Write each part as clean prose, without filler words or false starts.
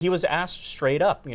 He was asked straight up,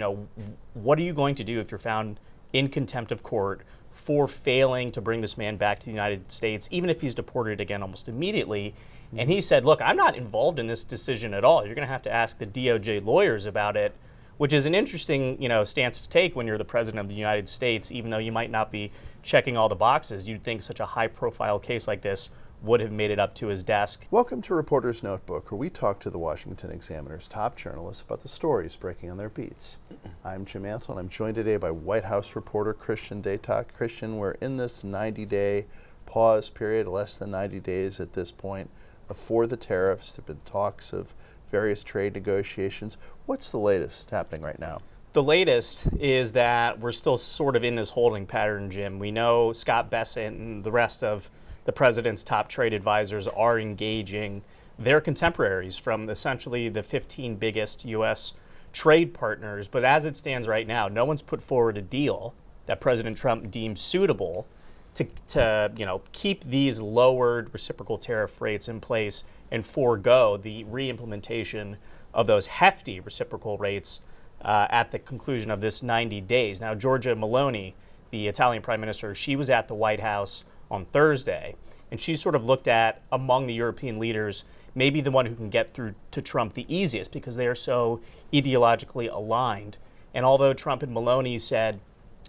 what are you going to do if you're found in contempt of court for failing to bring this man back to the United States, even if he's deported again almost immediately? And he said, look, I'm not involved in this decision at all. You're going to have to ask the DOJ lawyers about it, which is an interesting, stance to take when you're the president of the United States, even though you might not be checking all the boxes. You'd think such a high-profile case like this would have made it up to his desk. Welcome to Reporter's Notebook, where we talk to the Washington Examiner's top journalists about the stories breaking on their beats. I'm Jim Antle, and I'm joined today by White House reporter Christian Datoc. Christian, we're in this 90-day pause period, less than 90 days at this point, for the tariffs. There have been talks of various trade negotiations. What's the latest happening right now? The latest is that we're still sort of in this holding pattern, Jim. We know Scott Bessent and the rest of the president's top trade advisors are engaging their contemporaries from essentially the 15 biggest U.S. trade partners. But as it stands right now, no one's put forward a deal that President Trump deems suitable to keep these lowered reciprocal tariff rates in place and forego the re-implementation of those hefty reciprocal rates at the conclusion of this 90 days. Now, Giorgia Meloni, the Italian prime minister, she was at the White House on Thursday, and she sort of looked at, among the European leaders, maybe the one who can get through to Trump the easiest because they are so ideologically aligned. And although Trump and Meloni said,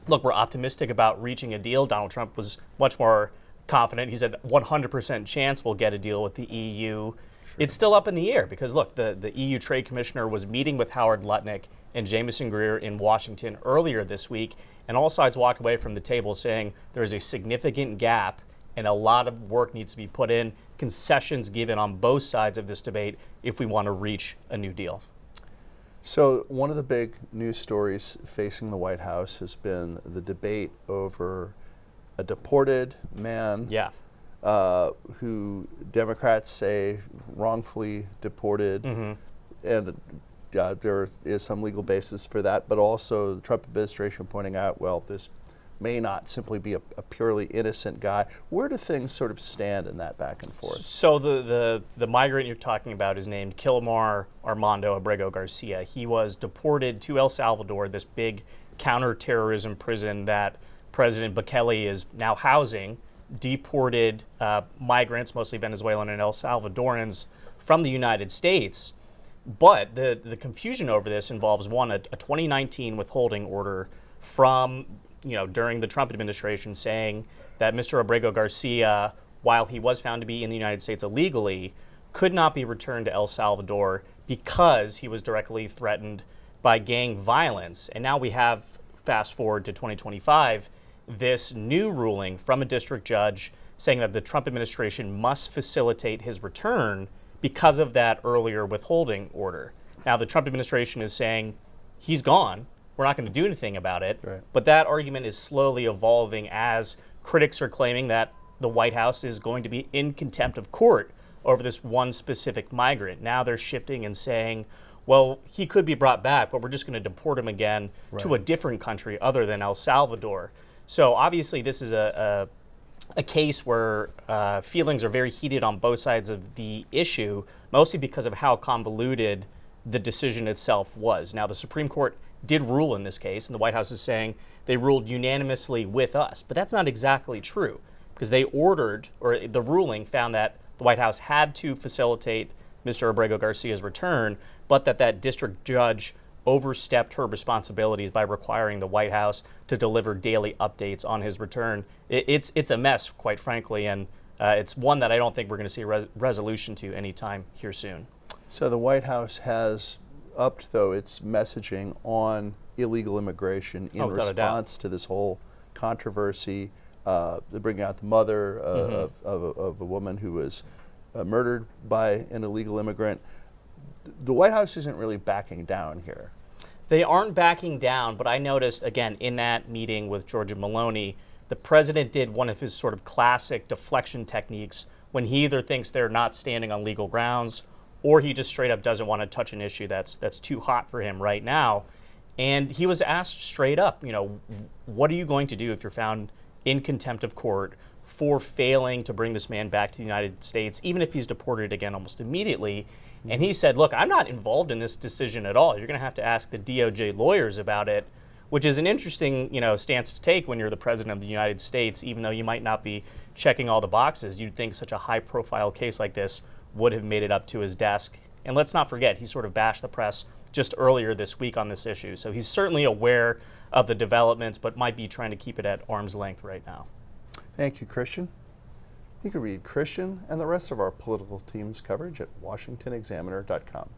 look, we're optimistic about reaching a deal, Donald Trump was much more confident. He said 100% chance we'll get a deal with the EU. Sure. It's still up in the air because, look, the EU Trade Commissioner was meeting with Howard Lutnick and Jamieson Greer in Washington earlier this week, and all sides walked away from the table saying there is a significant gap and a lot of work needs to be put in, concessions given on both sides of this debate if we want to reach a new deal. So one of the big news stories facing the White House has been the debate over a deported man who Democrats say wrongfully deported, and there is some legal basis for that, but also the Trump administration pointing out, well, this may not simply be a purely innocent guy. Where do things sort of stand in that back and forth? So the migrant you're talking about is named Kilmar Armando Abrego Garcia. He was deported to El Salvador, this big counterterrorism prison that President Bukele is now housing deported migrants, mostly Venezuelan and El Salvadorans, from the United States. But the confusion over this involves, one, a 2019 withholding order from during the Trump administration saying that Mr. Abrego Garcia, while he was found to be in the United States illegally, could not be returned to El Salvador because he was directly threatened by gang violence. And now we have, fast forward to 2025, this new ruling from a district judge saying that the Trump administration must facilitate his return because of that earlier withholding order. Now, the Trump administration is saying he's gone. We're not going to do anything about it. Right. But that argument is slowly evolving as critics are claiming that the White House is going to be in contempt of court over this one specific migrant. Now they're shifting and saying, well, he could be brought back, but we're just going to deport him again to a different country other than El Salvador. So obviously this is a case where feelings are very heated on both sides of the issue, mostly because of how convoluted the decision itself was. Now, the Supreme Court did rule in this case, and the White House is saying they ruled unanimously with us. But that's not exactly true, because they ordered, or the ruling found that the White House had to facilitate Mr. Abrego Garcia's return, but that district judge overstepped her responsibilities by requiring the White House to deliver daily updates on his return. It's a mess, quite frankly, and it's one that I don't think we're going to see a resolution to anytime here soon. So the White House has upped, though, its messaging on illegal immigration in response to this whole controversy. They're bringing out the mother of a woman who was murdered by an illegal immigrant. The White House isn't really backing down here. They aren't backing down, but I noticed, again, in that meeting with Giorgia Meloni, the president did one of his sort of classic deflection techniques when he either thinks they're not standing on legal grounds or he just straight up doesn't want to touch an issue that's too hot for him right now. And he was asked straight up, what are you going to do if you're found in contempt of court for failing to bring this man back to the United States, even if he's deported again almost immediately? And he said, look, I'm not involved in this decision at all. You're going to have to ask the DOJ lawyers about it, which is an interesting, stance to take when you're the president of the United States. Even though you might not be checking all the boxes, you'd think such a high-profile case like this would have made it up to his desk. And let's not forget, he sort of bashed the press just earlier this week on this issue. So he's certainly aware of the developments, but might be trying to keep it at arm's length right now. Thank you, Christian. You can read Christian and the rest of our political team's coverage at washingtonexaminer.com.